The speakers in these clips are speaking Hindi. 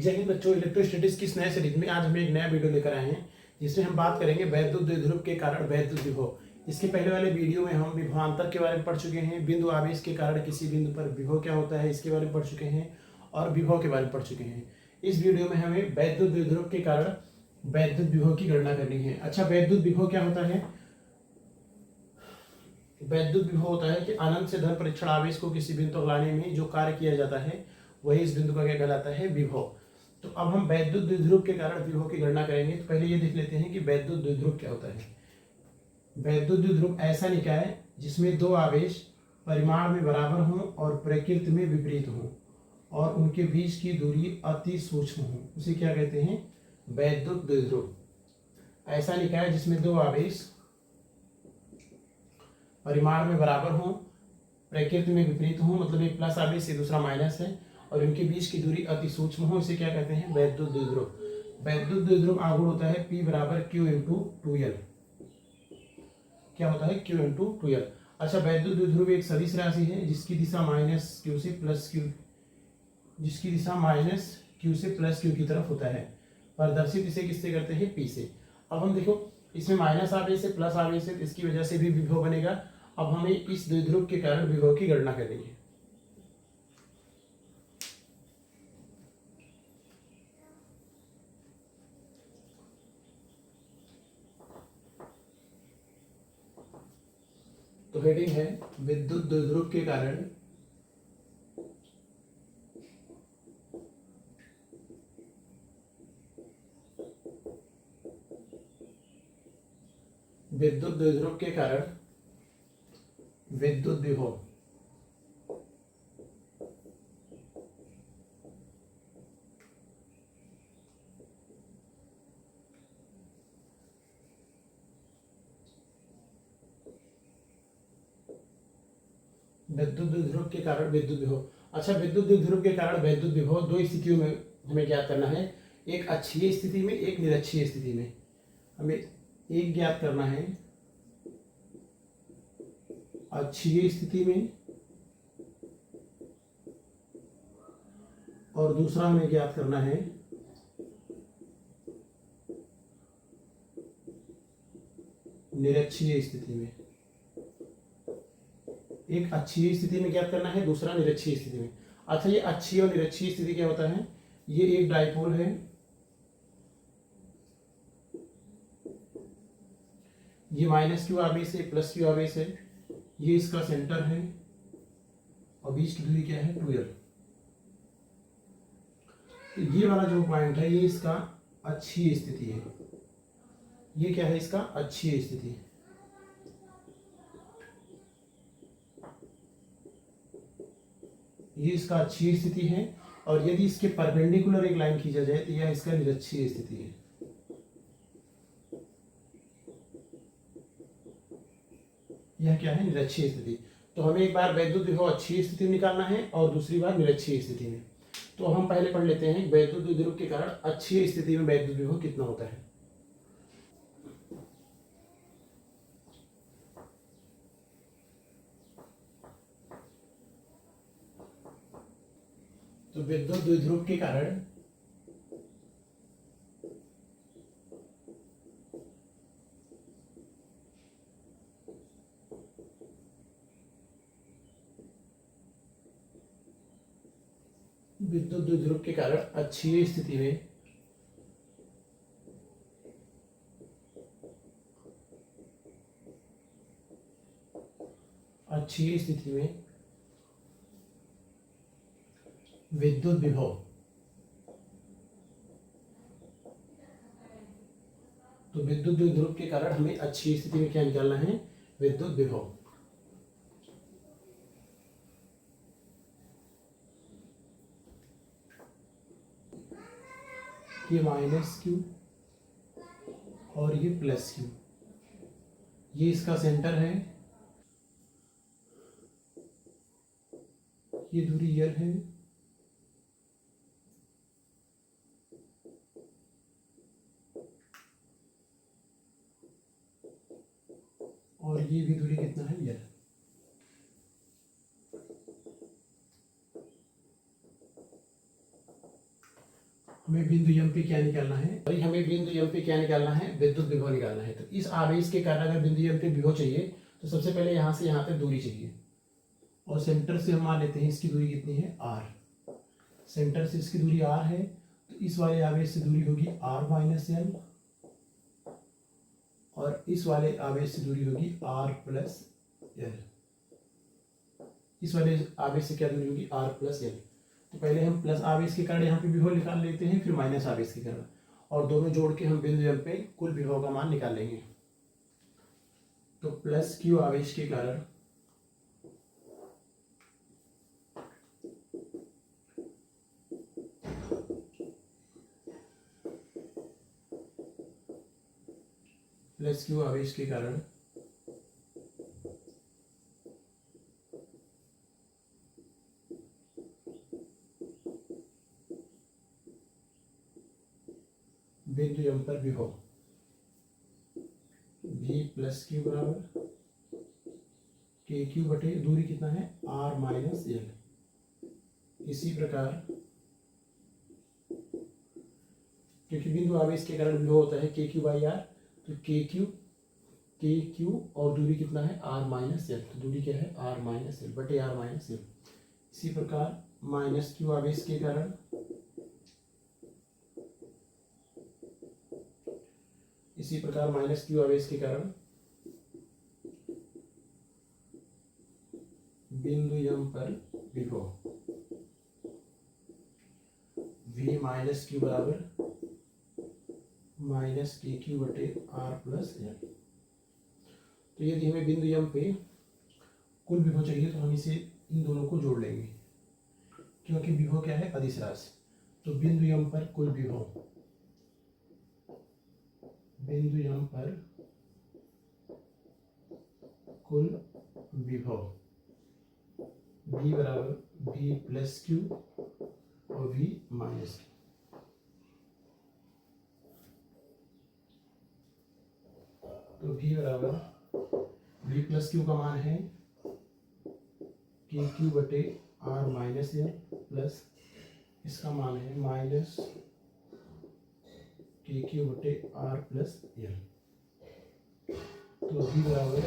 जय हिंद बच्चों, इलेक्ट्रोस्टैटिक्स की इस नए सीरीज में आज हम एक नया वीडियो लेकर आए हैं जिसमें हम बात करेंगे वैद्युत द्विध्रुव के कारण वैद्युत विभव। इसके पहले वाले वीडियो में हम विभवांतर के बारे में पढ़ चुके हैं, बिंदु आवेश के कारण किसी बिंदु पर विभव क्या होता है इसके बारे में पढ़ चुके हैं और विभव के बारे में पढ़ चुके हैं। इस वीडियो में हमें वैद्युत द्विध्रुव के कारण वैद्युत विभव की गणना करनी है। अच्छा, वैद्युत विभव क्या होता है? वैद्युत विभव होता है कि अनंत से धन परीक्षण आवेश को किसी बिंदु तक लाने में जो कार्य किया जाता है वही इस बिंदु का क्या कहलाता है? विभव। तो अब हम वैद्युत द्विध्रुव के कारण विभव की गणना करेंगे। तो पहले ये देख लेते हैं कि वैद्युत द्विध्रुव क्या होता है। वैद्युत द्विध्रुव ऐसा निकाय जिसमें दो आवेश परिमाण में बराबर हों और प्रकृति में विपरीत हों और उनके बीच की दूरी अति सूक्ष्म हो, उसे क्या कहते हैं? वैद्युत द्विध्रुव। ऐसा निकाय जिसमें दो आवेश परिमाण में बराबर हों, प्रकृति में विपरीत हों, मतलब एक प्लस आवेश से दूसरा माइनस है और इनके बीच की दूरी अति सूक्ष्म हो, इसे क्या कहते हैं? वैद्युत द्विध्रुव। वैद्युत द्विध्रुव आगुण होता है P बराबर Q इंटू 2L। क्या होता है? Q into 2L। अच्छा, वैद्युत द्विध्रुव एक सदिश राशि है जिसकी दिशा माइनस Q से प्लस Q, जिसकी दिशा माइनस Q से प्लस Q की तरफ होता है। प्रदर्शित इसे किससे करते हैं? P से। अब हम देखो, इसमें माइनस आवेश से प्लस आवेश है, इसकी वजह से भी विभव बनेगा। अब हमें इस द्विध्रुव के कारण विभव की गणना करनी है। तो हेडिंग है विद्युत द्विध्रुव के कारण विद्युत द्विध्रुव के कारण विद्युत विभव। विद्युत द्विध्रुव के कारण विद्युत विभव। अच्छा, विद्युत द्विध्रुव के कारण वैद्युत विभव दो स्थितियों में हमें ज्ञात करना है, एक अक्षीय स्थिति में, एक निरक्षीय स्थिति में। हमें एक ज्ञात करना है अक्षीय स्थिति में और दूसरा हमें ज्ञात करना है निरक्षीय स्थिति में। एक अक्षीय स्थिति में ज्ञात करना है, दूसरा निरक्षीय स्थिति में। अच्छा, ये अक्षीय और निरक्षीय स्थिति क्या होता है? ये एक डाइपोल है, ये माइनस क्यू आवेश है, प्लस क्यू आवेश है, ये इसका सेंटर है और बीच की दूरी क्या है? 2L। तो ये वाला जो पॉइंट है ये इसका अक्षीय स्थिति है। ये क्या है? इसका अक्षीय स्थिति। ये इसका अक्षीय स्थिति है और यदि इसके परपेंडिकुलर एक लाइन खींचा जाए तो यह इसका निरक्षीय स्थिति है। यह क्या है? निरक्षीय स्थिति। तो हमें एक बार वैद्युत विभव अक्षीय स्थिति में निकालना है और दूसरी बार निरक्षीय स्थिति में। तो हम पहले पढ़ लेते हैं वैद्युत द्विध्रुव के कारण अक्षीय स्थिति में वैद्युत विभव कितना होता है। तो विद्युत द्विध्रुव के कारण विद्युत द्विध्रुव के कारण अक्षीय स्थिति में विद्युत विभव। तो विद्युत द्विध्रुव के कारण हमें अक्षीय स्थिति में क्या निकालना है? विद्युत विभव। ये माइनस क्यू और ये प्लस क्यू, ये इसका सेंटर है, ये दूरी L है और ये भी दूरी कितना है? L। हमें बिंदु एम पे क्या निकालना है भाई, हमें बिंदु एम पे क्या निकालना है, विद्युत विभव निकालना है। तो इस आवेश के कारण अगर बिंदु एम पे विभव चाहिए तो सबसे पहले यहाँ से यहाँ तक दूरी चाहिए, और सेंटर से हम मान लेते हैं इसकी दूरी कितनी है, आर। सेंटर से इसकी दूरी आर है, तो इस वाले आवेश से दूरी होगी आर माइनस एल, और इस वाले आवेश से दूरी होगी आर प्लस एल। इस वाले आवेश से क्या दूरी होगी, आर प्लस एल। तो पहले हम प्लस आवेश के कारण यहाँ पे विभव निकाल लेते हैं, फिर माइनस आवेश के कारण, और दोनों जोड़ के हम बिंदु एम पे कुल विभव का मान निकाल लेंगे। तो प्लस क्यू आवेश के कारण प्लस क्यू आवेश के कारण बिंदु एम पर विभव V प्लस क्यू बराबर के क्यू बटे दूरी कितना है, आर माइनस एल। इसी प्रकार क्योंकि बिंदु आवेश के कारण विभव होता है के क्यू बाई आर, तो के क्यू और दूरी कितना है, आर माइनस एल। तो दूरी क्या है, आर माइनस एल बटे आर माइनस एल। इसी प्रकार माइनस क्यू आवेश के कारण माइनस क्यू आवेश के कारण बिंदु एम पर विभव V माइनस क्यू बराबर माइनस के क्यू बटे आर प्लस एल। तो यदि हमें बिंदु एम पे कुल विभव चाहिए तो हम इसे इन दोनों को जोड़ लेंगे, क्योंकि विभव क्या है, अदिश राशि। तो बिंदु एम पर कुल विभव, बिंदु एम पर कुल विभव V बराबर V प्लस क्यू और V माइनस क्यू। तो V बराबर V प्लस क्यू का मान है के क्यू बटे आर माइनस एल, प्लस इसका मान है माइनस के क्यू बटे आर प्लस एल। तो V बराबर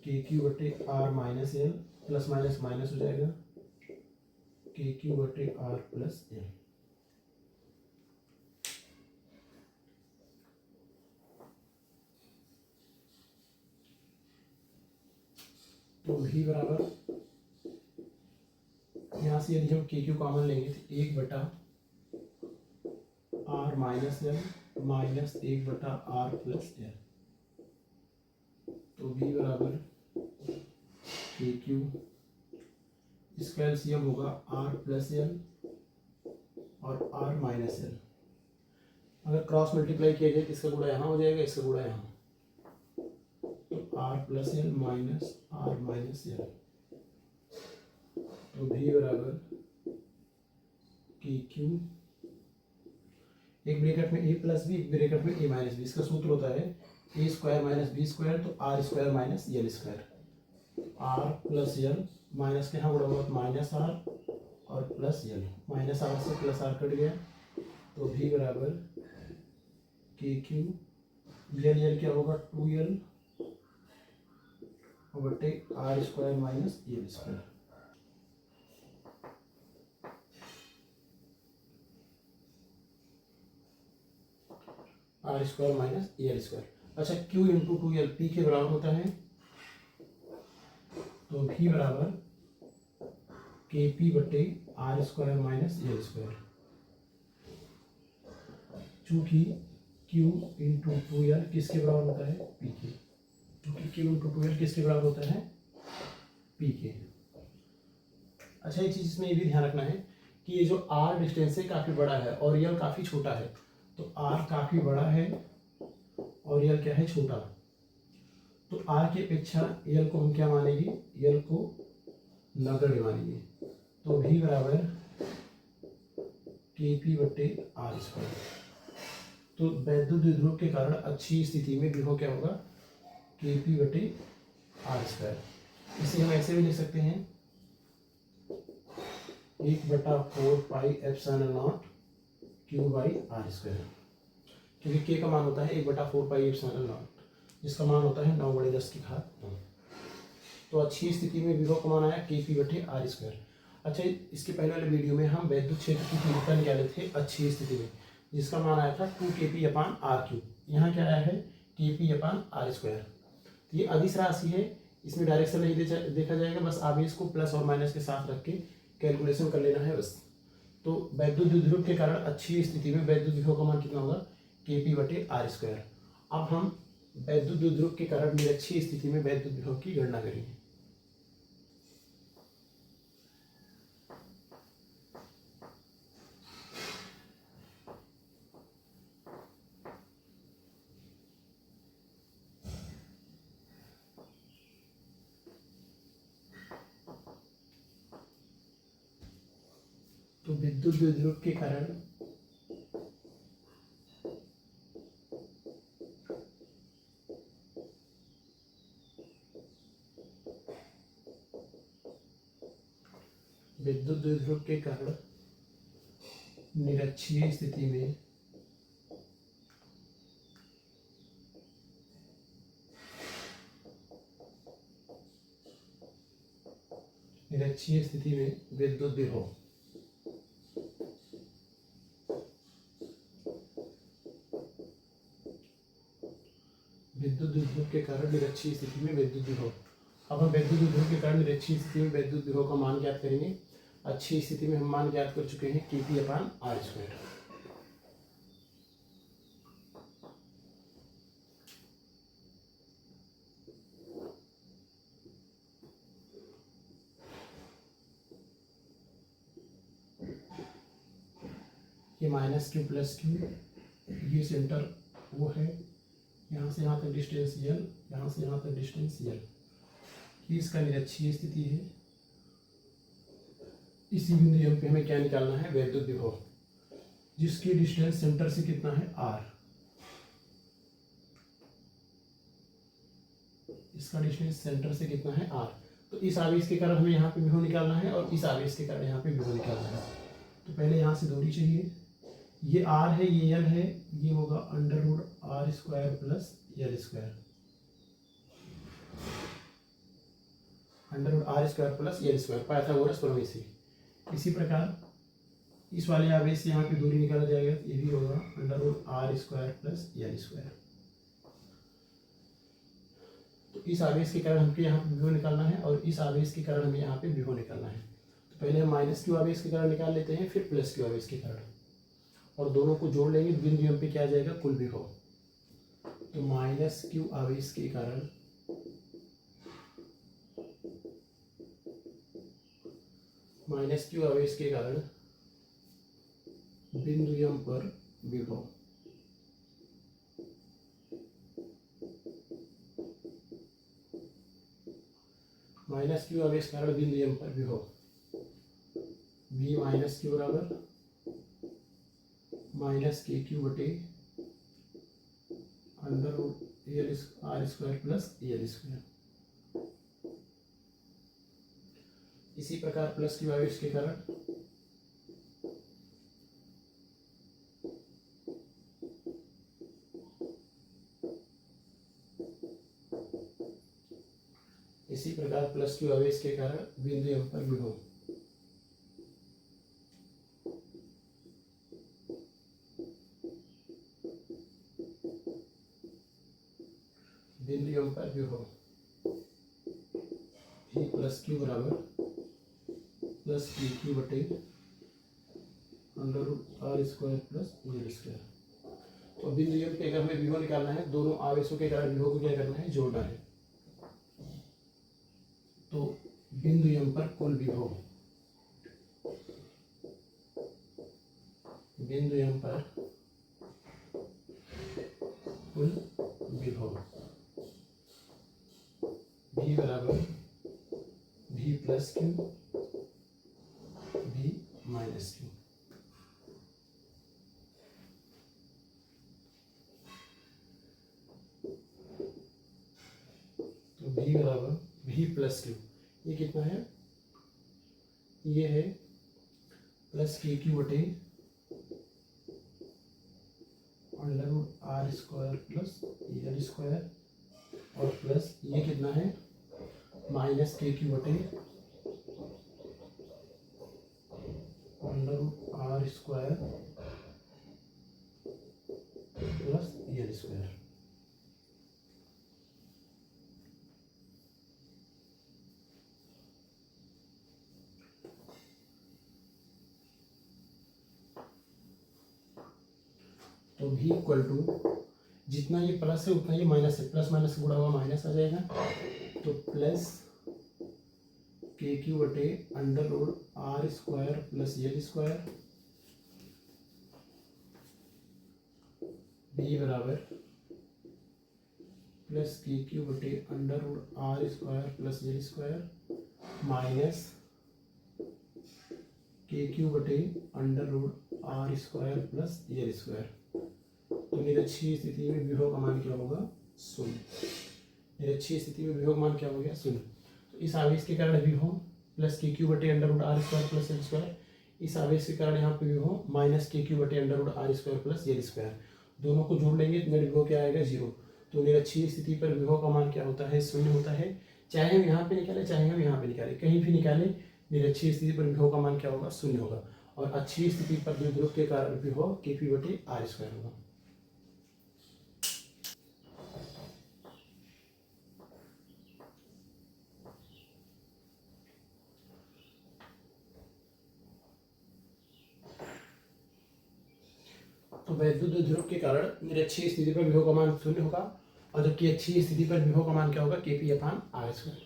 के क्यू बटे R minus L, plus minus minus हो जाएगा, के क्यू बटे आर प्लस एल। तो V बराबर यहाँ से यदि हम के क्यू कॉमन लेंगे तो 1 बटा आर माइनस एल माइनस 1 बटा आर प्लस एल। तो V बराबर के क्यू, इसका एलसीएम होगा आर प्लस एल और आर माइनस एल। अगर क्रॉस मल्टीप्लाई किया जाए तो इसका गुणा यहाँ हो जाएगा, इसका गुणा यहाँ, तो R plus L minus R minus L. तो V बराबर के क्यू, एक ब्रैकेट में a प्लस बी, एक ब्रैकेट में a माइनस बी। इसका सूत्र होता है a square minus b square, तो R square minus L square. R plus L minus के यहाँ गुणा हुआ माइनस आर और प्लस एल, माइनस आर से प्लस आर कट गया, तो V बराबर के क्यू, एल क्या होगा 2l बटे R square minus L square. R square minus L square. अच्छा, Q इंटू 2l P के बराबर होता है, तो V बराबर के पी बटे R square minus L square. चूंकि Q इंटू 2l किसके बराबर होता है, P के। क्योंकि Q इंटू 2l किसके बराबर होता है, P के। अच्छा, एक चीज इसमें ये भी ध्यान रखना है कि ये जो R डिस्टेंस है काफी बड़ा है और L काफी छोटा है। तो R काफी बड़ा है और L क्या है, छोटा। तो R की अपेक्षा L को हम क्या मानेंगे, L को नगण्य मानेंगे। तो V बराबर के पी बटे आर स्क्वायर। तो वैद्युत द्विध्रुव के कारण अच्छी स्थिति में विभव क्या होगा, के पी बटे आर स्क्वायर। इसे हम ऐसे भी लिख सकते हैं, 1/4 pi epsilon nought Q by R square, क्योंकि के का मान होता है 1/4 पाई एप्सिलॉन नॉट, जिसका मान होता है 9/10⁹ तो अच्छी स्थिति में विभव का मान आया KP/r²। अच्छा, इसके पहले वाले वीडियो में हम वैद्युत क्षेत्र की तीव्रता निकाले थे अच्छी स्थिति में, जिसका मान आया था 2kP/r³। यहाँ क्या आया है KP/r²। तो ये अदिश राशि है, इसमें डायरेक्शन नहीं देखा जाएगा, बस आवेश को प्लस और माइनस के साथ रख के कैलकुलेशन कर लेना है बस। तो वैद्युत द्विध्रुव के कारण अच्छी स्थिति में वैद्युत विभव का मान कितना होगा KP/r²। अब हम वैद्युत द्विध्रुव के कारण निरक्षीय स्थिति में वैद्युत विभव की गणना करेंगे। तो विद्युत द्विध्रुव के कारण निरक्षीय स्थिति में विद्युत विभव विद्युत द्विध्रुव के कारण निरक्षीय स्थिति में विद्युत विभव। अब हम विद्युत द्विध्रुव के कारण निरक्षीय स्थिति में विद्युत विभव का मान ज्ञात करेंगे। अच्छी स्थिति में हम मान ज्ञात कर चुके हैं KP/r²। ये -q + q, ये सेंटर वो है, यहाँ से यहाँ तक डिस्टेंस L, यहाँ से यहाँ तक डिस्टेंस L, ये इसका निरक्षीय स्थिति है। इसी बिंदु M पे हमें क्या निकालना है वैद्युत विभव, जिसकी डिस्टेंस सेंटर से कितना है R। इसका डिस्टेंस सेंटर से कितना है R। तो इस आवेश के कारण हमें यहाँ पे विभव निकालना है और इस आवेश के कारण यहाँ पे विभव निकालना है। तो पहले यहाँ से दूरी चाहिए, ये R है, ये L है, ये होगा √r² + L², √r² + L², Pythagoras प्रमेय से। इसी प्रकार इस वाले आवेश से यहाँ पे दूरी निकाला जाएगा, तो ये भी होगा √r² + L²। तो इस आवेश के कारण हमको यहाँ पे विभव निकालना है और इस आवेश के कारण हमें यहाँ पे विभव निकालना है। तो पहले हम -q आवेश के कारण निकाल लेते हैं, फिर +q आवेश के कारण, और दोनों को जोड़ लेंगे। बिंदु M पे क्या आ जाएगा कुल विभव। तो -q आवेश के कारण बिंदु M पर विभव -q आवेश कारण बिंदु M पर विभव V - q बराबर -kq/√r² + L²। इसी प्रकार +q आवेश के कारण बिंदु M पर विभव V + q बराबर +kq/√r² + L²। तो बिंदु M पे अगर हमें विभव निकालना है, दोनों आवेशों के कारण विभव को क्या करना है जोड़ना है। तो बिंदु M पर कुल विभव, V बराबर V + q, V - q। तो V बराबर V + q, ये कितना है, ये है प्लस के क्यू बटे under root R square plus L square और प्लस ये कितना है माइनस के क्यू बटे under root R square plus L square. तो v इक्वल टू जितना ये प्लस है उतना ये माइनस है, प्लस माइनस गुणा हुआ माइनस आ जाएगा, तो प्लस के क्यू बटे under root R square plus L square बी बराबर प्लस के क्यू बटे under root R square plus L square minus K Q बटे under root R square plus L square. तो निरक्षीय स्थिति में विभव का मान क्या होगा? शून्य। निरक्षीय स्थिति में विभव मान क्या हो गया? शून्य। तो इस आवेश के कारण विभव प्लस के क्यू बटे under root R square plus L square, इस आवेश के कारण यहाँ पे विभव माइनस के क्यू बटे under root R square plus L square, दोनों को जोड़ लेंगे तो नेट विभव क्या आएगा? 0। तो निरक्षीय स्थिति पर विभव का मान क्या होता है? शून्य होता है। चाहे हम यहाँ पे निकालें चाहे हम यहाँ पे निकालें, कहीं भी निकालें निरक्षीय स्थिति पर विभव का मान क्या होगा? शून्य होगा। और अक्षीय स्थिति पर द्विध्रुव के कारण विभव के पी बटे आर स्क्वायर होगा। तो वैद्युत द्विध्रुव के कारण निरक्षीय स्थिति पर विभव का मान शून्य होगा, और जबकि अक्षीय स्थिति पर विभव का मान क्या होगा? के पी अपान आर स्क्वायर।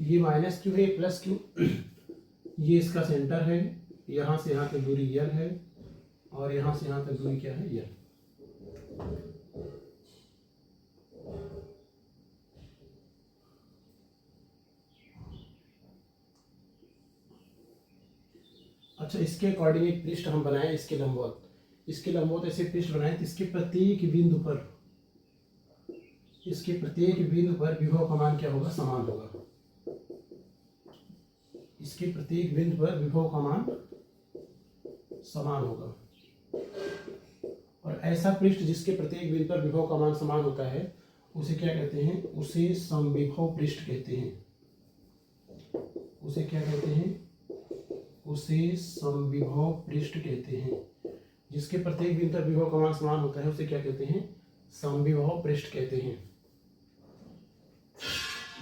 ये माइनस क्यू है, प्लस क्यू, ये इसका सेंटर है, यहाँ से यहाँ तक दूरी यल है और यहाँ से यहाँ तक दूरी क्या है? यल। अच्छा, इसके अकॉर्डिंग एक पृष्ठ हम बनाएं इसके लंबवत ऐसे पृष्ठ बनाएं तो इसके प्रत्येक बिंदु पर विभव का मान क्या होगा? समान होगा। इसके प्रत्येक बिंदु पर विभव का मान समान होगा, और ऐसा पृष्ठ जिसके प्रत्येक बिंदु पर विभव का मान समान होता है उसे क्या कहते हैं? उसे समविभव पृष्ठ कहते हैं। उसे क्या कहते हैं? उसे समविभव पृष्ठ कहते हैं। जिसके प्रत्येक बिंदु पर विभव का मान समान होता है उसे क्या कहते हैं? समविभव पृष्ठ कहते हैं।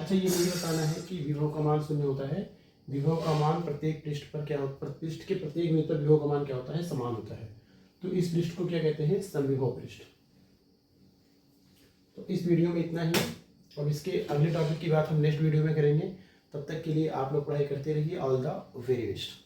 अच्छा, ये नहीं बताना है कि विभव का मान शून्य होता है। विभव का मान प्रत्येक पृष्ठ पर क्या होता है? पृष्ठ के प्रत्येक बिंदु पर विभव का मान क्या होता है? समान होता है। तो इस पृष्ठ को क्या कहते हैं? समविभव पृष्ठ। तो इस वीडियो में इतना ही, और इसके अगले टॉपिक की बात हम नेक्स्ट वीडियो में करेंगे। तब तक के लिए आप लोग पढ़ाई करते रहिए। All the very best.